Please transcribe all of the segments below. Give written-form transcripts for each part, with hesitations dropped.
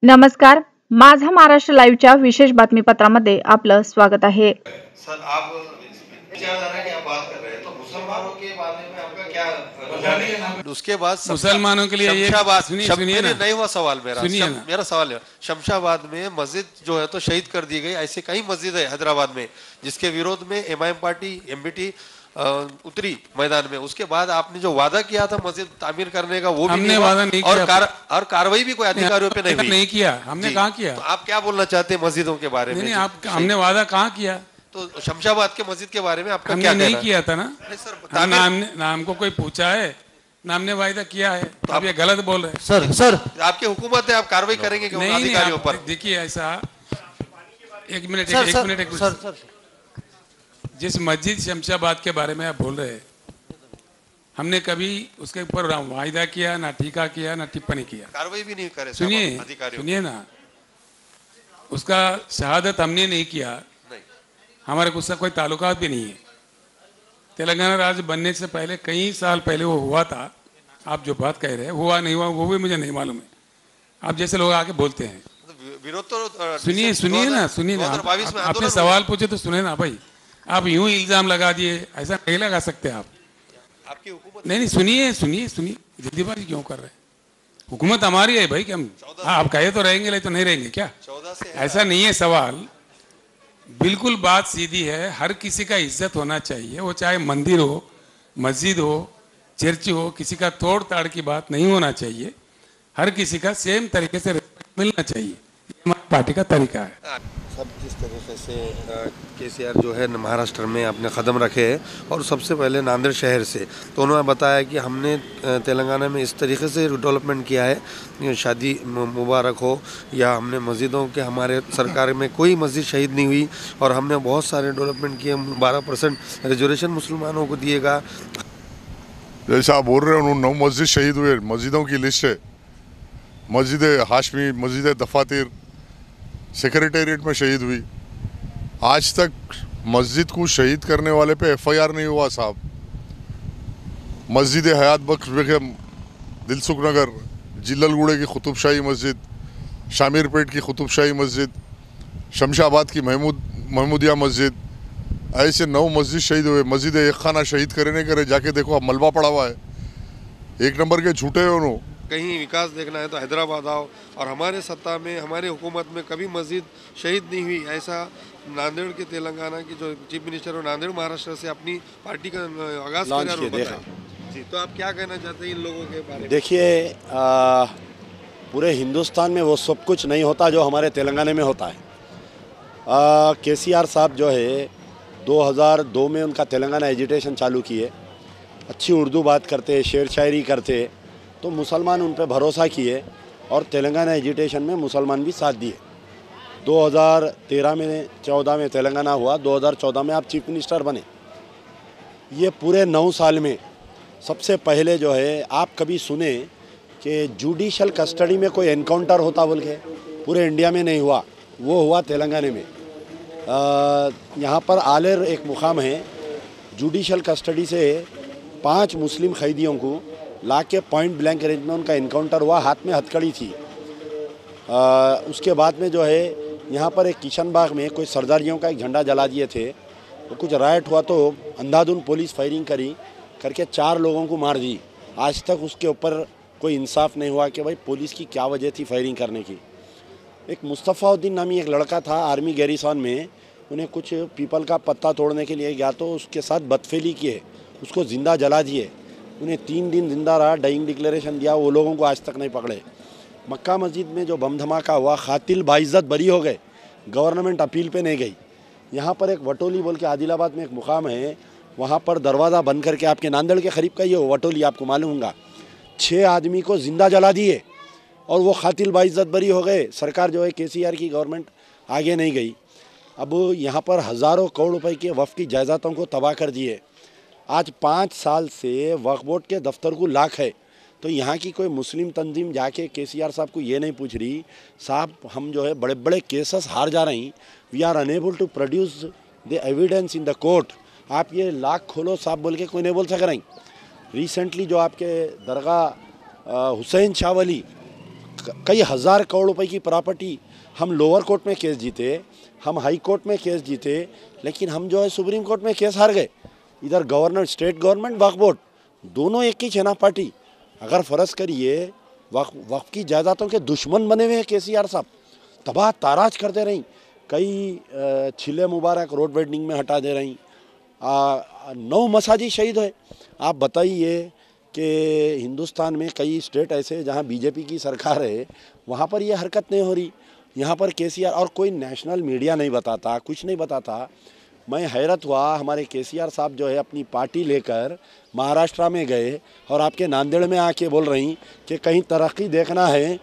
नमस्कार, माझा महाराष्ट्र लाईव्हच्या विशेष बातमीपत्रामध्ये आपलं स्वागत आहे। सर, आप विचारधारा की आप बात कर रहे हैं, तो मुसलमानों के बारे में आपका क्या रुझान है? उसके बाद मुसलमानों के लिए ये सुनिए ना, नहीं हुआ सवाल मेरा सवाल है, शमशाबाद में मस्जिद जो है तो शहीद कर दी गई। ऐसे कई मस्जिद है हैदराबाद में जिसके विरोध में एमआईएम पार्टी एमबीटी उतरी मैदान में। उसके बाद आपने जो वादा किया था मस्जिद तामीर करने का वो भी हमने वादा नहीं किया और कार्रवाई भी कोई अधिकारियों पे नहीं हुई। नहीं किया, हमने कहाँ किया? तो आप क्या बोलना चाहते हैं मस्जिदों के बारे में? नहीं, आप हमने वादा कहाँ किया? तो शमशाबाद के मस्जिद के बारे में आपका हमने क्या नहीं कहना? किया था ना। नहीं सर, नाम को कोई पूछा है ना, हमने वायदा किया है, तो आप ये गलत बोल रहे हैं। सर आपकी हुकूमत है, आप कार्रवाई करेंगे क्यों अधिकारियों पर? देखिए ऐसा, एक मिनट, जिस मस्जिद शमशाबाद के बारे में आप बोल रहे हैं, हमने कभी उसके ऊपर वायदा किया ना, टीका किया ना, टिप्पणी किया, कार्रवाई भी नहीं करे। सुनिए ना, उसका शहादत हमने नहीं किया, हमारे को उसका कोई ताल्लुकात भी नहीं है। तेलंगाना राज्य बनने से पहले कई साल पहले वो हुआ था। आप जो बात कह रहे हैं हुआ नहीं हुआ वो भी मुझे नहीं मालूम है। आप जैसे लोग आके बोलते हैं। विरोध तो सुनिए ना, आपने सवाल पूछे तो सुने ना भाई। आप यूं इल्जाम लगा दिए, ऐसा नहीं लगा सकते आप। आपकी हुकूमत नहीं, सुनिए, जल्दीबाजी क्यों कर रहे हैं? हुकूमत हमारी है भाई, कि हम आप कहे तो रहेंगे, नहीं तो नहीं रहेंगे क्या? ऐसा नहीं है सवाल, बिल्कुल बात सीधी है। हर किसी का इज्जत होना चाहिए, वो चाहे मंदिर हो, मस्जिद हो, चर्च हो, किसी का तोड़ ताड़ की बात नहीं होना चाहिए। हर किसी का सेम तरीके से मिलना चाहिए, हमारी पार्टी का तरीका है। सब जिस तरीके से केसीआर जो है महाराष्ट्र में अपने कदम रखे हैं, और सबसे पहले नांदेड़ शहर से, तो उन्होंने बताया कि हमने तेलंगाना में इस तरीके से डेवलपमेंट किया है, शादी मुबारक हो या हमने मस्जिदों के, हमारे सरकार में कोई मस्जिद शहीद नहीं हुई, और हमने बहुत सारे डेवलपमेंट किए। 12% रिजर्वेशन मुसलमानों को दिएगा। जैसा आप बोल रहे हो, 9 मस्जिद शहीद हुए, मस्जिदों की लिस्ट है। मस्जिद हाशमी, मस्जिद दफातिर सेक्रेटेरिएट में शहीद हुई। आज तक मस्जिद को शहीद करने वाले पे एफआईआर नहीं हुआ साहब। मस्जिद हयात बख्श बेगम दिलसुख नगर, जिल्ललगुड़े की कुतुबशाही मस्जिद, शामीरपेट की कुतुबशाही मस्जिद, शमशाबाद की महमूदिया मस्जिद, ऐसे 9 मस्जिद शहीद हुए। मस्जिद एक खाना शहीद करे नहीं करे, जाके देखो अब मलबा पड़ा हुआ है। एक नंबर के झूठे हैं उन्होंने। कहीं विकास देखना है तो हैदराबाद आओ, और हमारे सत्ता में, हमारी हुकूमत में कभी मस्जिद शहीद नहीं हुई। ऐसा नांदेड़ के तेलंगाना की जो चीफ मिनिस्टर और नांदेड़ महाराष्ट्र से अपनी पार्टी का आगाज किया। जी, तो आप क्या कहना चाहते हैं इन लोगों के बारे में? देखिए, पूरे हिंदुस्तान में वो सब कुछ नहीं होता जो हमारे तेलंगाना में होता है। केसीआर साहब जो है 2002 में उनका तेलंगाना एजुटेशन चालू किए, अच्छी उर्दू बात करते, शेर शायरी करते, तो मुसलमान उन पर भरोसा किए और तेलंगाना एजुटेशन में मुसलमान भी साथ दिए। 2013 में 14 में तेलंगाना हुआ, 2014 में आप चीफ मिनिस्टर बने। ये पूरे 9 साल में सबसे पहले जो है, आप कभी सुने कि जुडिशल कस्टडी में कोई एनकाउंटर होता बोल के? पूरे इंडिया में नहीं हुआ, वो हुआ तेलंगाना में। यहाँ पर आलेर एक मुकाम है, जुडिशल कस्टडी से 5 मुस्लिम कैदियों को ला के पॉइंट ब्लैंक रेंज में उनका इनकाउंटर हुआ, हाथ में हथकड़ी थी। उसके बाद में जो है, यहाँ पर एक किशन बाग में कोई सरदारियों का एक झंडा जला दिए थे, तो कुछ राइट हुआ तो अंधाधुन पुलिस फायरिंग करके 4 लोगों को मार दी। आज तक उसके ऊपर कोई इंसाफ नहीं हुआ कि भाई पुलिस की क्या वजह थी फायरिंग करने की। एक मुस्तफ़ाउद्दीन नामी एक लड़का था आर्मी गैरिसन में, उन्हें कुछ पीपल का पत्ता तोड़ने के लिए गया तो उसके साथ बदफेली किए, उसको ज़िंदा जला दिए। उन्हें 3 दिन जिंदा रहा, डाइंग डिक्लेरेशन दिया, वो लोगों को आज तक नहीं पकड़े। मक्का मस्जिद में जो बम धमाका हुआ, खातिल बाइज्जत बरी हो गए, गवर्नमेंट अपील पे नहीं गई। यहाँ पर एक वटोली बोल के आदिलाबाद में एक मुकाम है, वहाँ पर दरवाज़ा बंद करके, आपके नांदेड़ के करीब का ये वटोली, आपको मालूम होगा, 6 आदमी को ज़िंदा जला दिए और वो खातिल बाइज्जत बरी हो गए। सरकार जो है केसीआर की गवर्नमेंट आगे नहीं गई। अब यहाँ पर हज़ारों करोड़ रुपए के वफ़ की जायदादों को तबाह कर दिए। आज 5 साल से वक्फ बोर्ड के दफ्तर को लाख है, तो यहाँ की कोई मुस्लिम तंजीम जाके केसीआर साहब को ये नहीं पूछ रही, साहब हम जो है बड़े बड़े केसेस हार जा रही, we are unable to produce the evidence in the court, आप ये लाख खोलो साहब बोल के कोई नहीं बोल सक रही। रिसेंटली जो आपके दरगाह हुसैन शाह वली कई हज़ार करोड़ रुपए की प्रॉपर्टी, हम लोअर कोर्ट में केस जीते, हम हाई कोर्ट में केस जीते, लेकिन हम जो है सुप्रीम कोर्ट में केस हार गए। इधर गवर्नर, स्टेट गवर्नमेंट, वक्फ बोर्ड, दोनों एक ही छेना पार्टी। अगर फ़र्ज़ करिए वक्फ की जायदादों के दुश्मन बने हुए हैं केसीआर साहब, तबाह ताराज करते रहीं, कई छिले मुबारक रोड वेडिंग में हटा दे रही, 9 मसाजिद शहीद हुए। आप बताइए कि हिंदुस्तान में कई स्टेट ऐसे जहां बीजेपी की सरकार है, वहां पर ये हरकत नहीं हो रही। यहाँ पर केसीआर, और कोई नेशनल मीडिया नहीं बताता, कुछ नहीं बताता। मैं हैरत हुआ, हमारे केसीआर साहब जो है अपनी पार्टी लेकर महाराष्ट्र में गए और आपके नांदेड़ में आके बोल रही कि कहीं तरक्की देखना है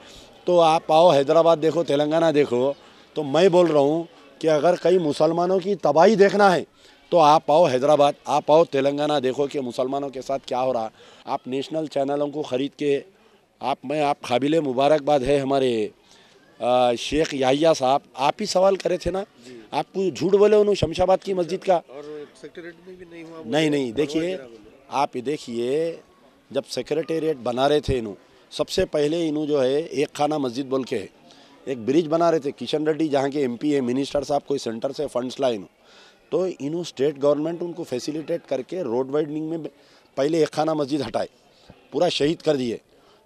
तो आप आओ हैदराबाद देखो, तेलंगाना देखो। तो मैं बोल रहा हूँ कि अगर कई मुसलमानों की तबाही देखना है तो आप आओ हैदराबाद, आप आओ तेलंगाना, देखो कि मुसलमानों के साथ क्या हो रहा। आप नेशनल चैनलों को ख़रीद के आप काबिल मुबारकबाद है हमारे शेख याहिया साहब, आप ही सवाल करे थे ना, आपको झूठ बोले उन्होंने शमशाबाद की मस्जिद का, और सेक्रेटरीट में भी नहीं हुआ। नहीं देखिए, आप देखिए जब सेक्रेटेरिएट बना रहे थे इन्हों, सबसे पहले इन्हों जो है एक खाना मस्जिद बोल के एक ब्रिज बना रहे थे। किशन रेड्डी जहाँ के MP है, मिनिस्टर साहब, कोई सेंटर से फंड्स लाए इन्हों, तो इन्हों स्टेट गवर्नमेंट उनको फैसिलिटेट करके रोड वाइडनिंग में पहले एक खाना मस्जिद हटाए, पूरा शहीद कर दिए।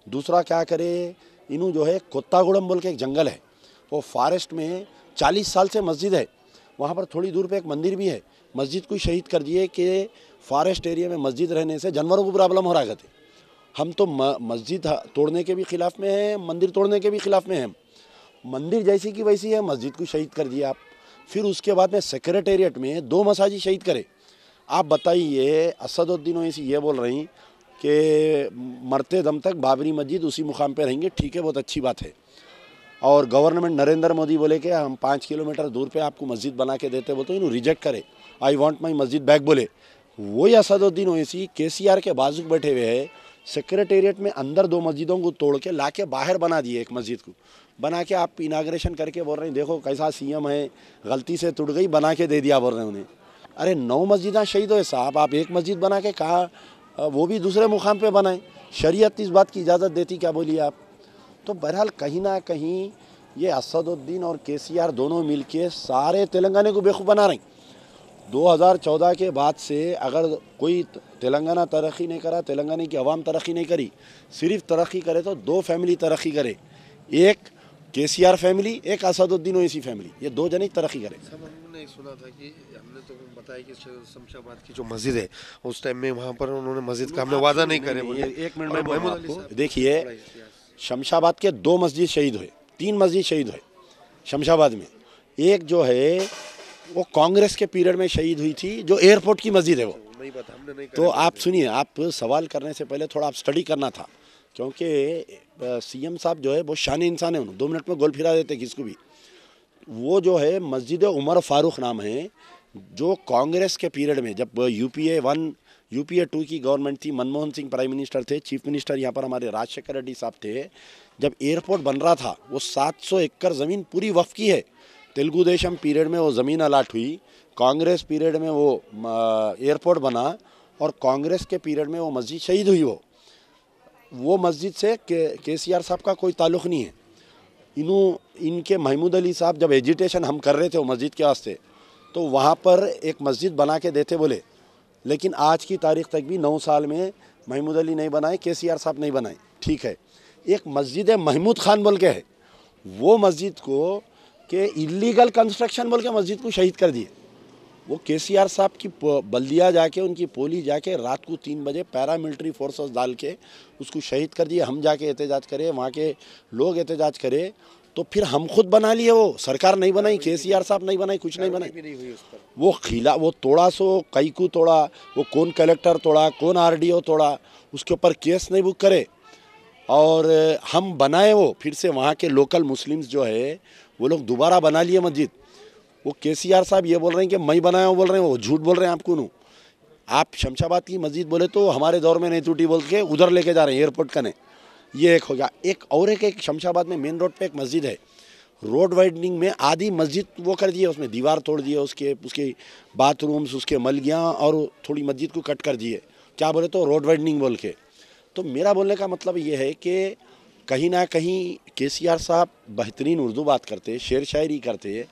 दूसरा क्या करे, इन्हों जो है कोत्तागुड़म बोल के एक जंगल है, वो फॉरेस्ट में 40 साल से मस्जिद है, वहाँ पर थोड़ी दूर पे एक मंदिर भी है, मस्जिद को शहीद कर दिए कि फॉरेस्ट एरिया में मस्जिद रहने से जानवरों को प्रॉब्लम हो रहा है। हम तो मस्जिद तोड़ने के भी खिलाफ में हैं, मंदिर तोड़ने के भी खिलाफ में हैं। मंदिर जैसी की वैसी है, मस्जिद को शहीद कर दिया आप। फिर उसके बाद में सेक्रेटेरिएट में 2 मसाजिद शहीद करे। आप बताइए, असदुद्दीन ओवैसी ये बोल रही कि मरते दम तक बाबरी मस्जिद उसी मुकाम पे रहेंगे, ठीक है, बहुत अच्छी बात है। और गवर्नमेंट नरेंद्र मोदी बोले कि हम 5 किलोमीटर दूर पे आपको मस्जिद बना के देते, बोलते इन्हों रिजेक्ट करे, आई वांट माई मस्जिद बैक बोले। वही असदुद्दीन ओवैसी केसीआर के बाजू बैठे हुए हैं, सेक्रेटेरिएट में अंदर 2 मस्जिदों को तोड़ के ला के बाहर बना दिए, एक मस्जिद को बना के आप इनाग्रेशन करके बोल रहे हैं देखो कैसा CM है, गलती से टूट गई, बना के दे दिया बोल रहे हैं उन्हें। अरे 9 मस्जिदें शहीद हुए साहब, आप एक मस्जिद बना के कहा, वो भी दूसरे मुकाम पे बनाए। शरीयत इस बात की इजाज़त देती, क्या बोलिए आप। तो बहरहाल कहीं ना कहीं ये असदुद्दीन और केसीआर दोनों मिलके सारे तेलंगाना को बेवकूफ़ बना रहे। 2014 के बाद से अगर कोई तेलंगाना तरक्की नहीं करा, तेलंगाना की आवाम तरक्की नहीं करी, सिर्फ तरक्की करे तो 2 फैमिली तरक्की करे, एक केसीआर फैमिली, एक असदुद्दीन ओवैसी फैमिली, ये 2 जने तरक्की करे। सब हमने सुना था कि हमने तो बताया कि शमशाबाद की जो मस्जिद है उस टाइम में वहाँ पर उन्होंने मस्जिद का हमने वादा नहीं करे। एक मिनट में आपको देखिए, शमशाबाद के 2 मस्जिद शहीद हुए, 3 मस्जिद शहीद हुए शमशाबाद में। एक जो है वो कांग्रेस के पीरियड में शहीद हुई थी, जो एयरपोर्ट की मस्जिद है वो नहीं पता, हमने नहीं। तो आप सुनिए, आप सवाल करने से पहले थोड़ा आप स्टडी करना था, क्योंकि CM साहब जो है वो शान इंसान है, उन्होंने 2 मिनट में गोल फिरा देते किसको भी। वो जो है मस्जिद उमर फारूक नाम है, जो कांग्रेस के पीरियड में जब UPA 1 UPA 2 की गवर्नमेंट थी, मनमोहन सिंह प्राइम मिनिस्टर थे, चीफ मिनिस्टर यहाँ पर हमारे राजशेखर रेड्डी साहब थे, जब एयरपोर्ट बन रहा था वो 700 एकड़ ज़मीन पूरी वक्फ की है। तेलुगु देशम पीरियड में वो ज़मीन अलाट हुई, कांग्रेस पीरियड में वो एयरपोर्ट बना, और कांग्रेस के पीरियड में वो मस्जिद शहीद हुई। वो मस्जिद से केसीआर साहब का कोई ताल्लुक़ नहीं है। इनके महमूद अली साहब जब एजिटेशन हम कर रहे थे वो मस्जिद के वास्ते, तो वहाँ पर एक मस्जिद बना के देते बोले, लेकिन आज की तारीख तक भी 9 साल में महमूद अली नहीं बनाए, केसीआर साहब नहीं बनाए, ठीक है। एक मस्जिद महमूद खान बोल के है, वो मस्जिद को के इलीगल कंस्ट्रक्शन बोल के मस्जिद को शहीद कर दिए। वो केसीआर साहब की बल्दिया जाके, उनकी पोली जाके रात को 3 बजे पैरामिलिट्री फोर्सेस डाल के उसको शहीद कर दिए। हम जाके एहतजाज करे, वहाँ के लोग एहतजाज करे, तो फिर हम खुद बना लिए, वो सरकार नहीं बनाई, केसीआर साहब नहीं बनाई, कुछ नहीं बनाई। वो तोड़ा सो कई को तोड़ा, वो कौन कलेक्टर तोड़ा, कौन RDO तोड़ा, उसके ऊपर केस नहीं बुक करे, और हम बनाए वो फिर से वहाँ के लोकल मुस्लिम्स जो है वो लोग दोबारा बना लिए मस्जिद। वो केसीआर साहब ये बोल रहे हैं कि मैं बनाया हूँ, बोल रहे हैं, वो झूठ बोल रहे हैं आपको। नू आप शमशाबाद की मस्जिद बोले तो हमारे दौर में नहीं टूटी बोल के उधर लेके जा रहे हैं एयरपोर्ट का। नहीं, ये एक हो गया। एक शमशाबाद में मेन रोड पे एक मस्जिद है, रोड वाइडनिंग में आधी मस्जिद वो कर दिए, उसमें दीवार तोड़ दिए, उसके बाथरूम्स, उसके मलगियाँ, और थोड़ी मस्जिद को कट कर दिए। क्या बोले तो रोड वाइडनिंग बोल के। तो मेरा बोलने का मतलब ये है कि कहीं ना कहीं केसीआर साहब बेहतरीन उर्दू बात करते, शेर शायरी करते।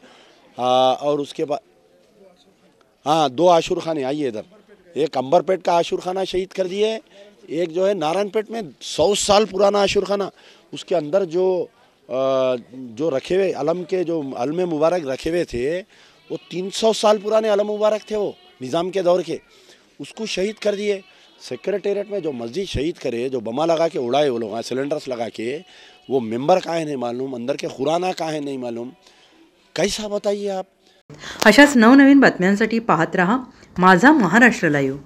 और उसके बाद हाँ, 2 आशुर खाने आइए इधर, एक अंबरपेट का आशुर खाना शहीद कर दिए, एक जो है नारायणपेट में 100 साल पुराना आशुर खाना, उसके अंदर जो रखे हुए अलम के जो अलम मुबारक रखे हुए थे वो 300 साल पुराने अलम मुबारक थे, वो निज़ाम के दौर के, उसको शहीद कर दिए। सेक्रेटेरिएट में जो मस्जिद शहीद करे, जो बमा लगा के उड़ाए वो लोग, सिलेंडर्स लगा के, वो मेंबर कहाँ है नहीं मालूम, अंदर के खुराना कहाँ है नहीं मालूम, कैसा बताइए आप। अशाच नवनवीन बातम्यांसाठी पाहत रहा माझा महाराष्ट्र लाईव्ह।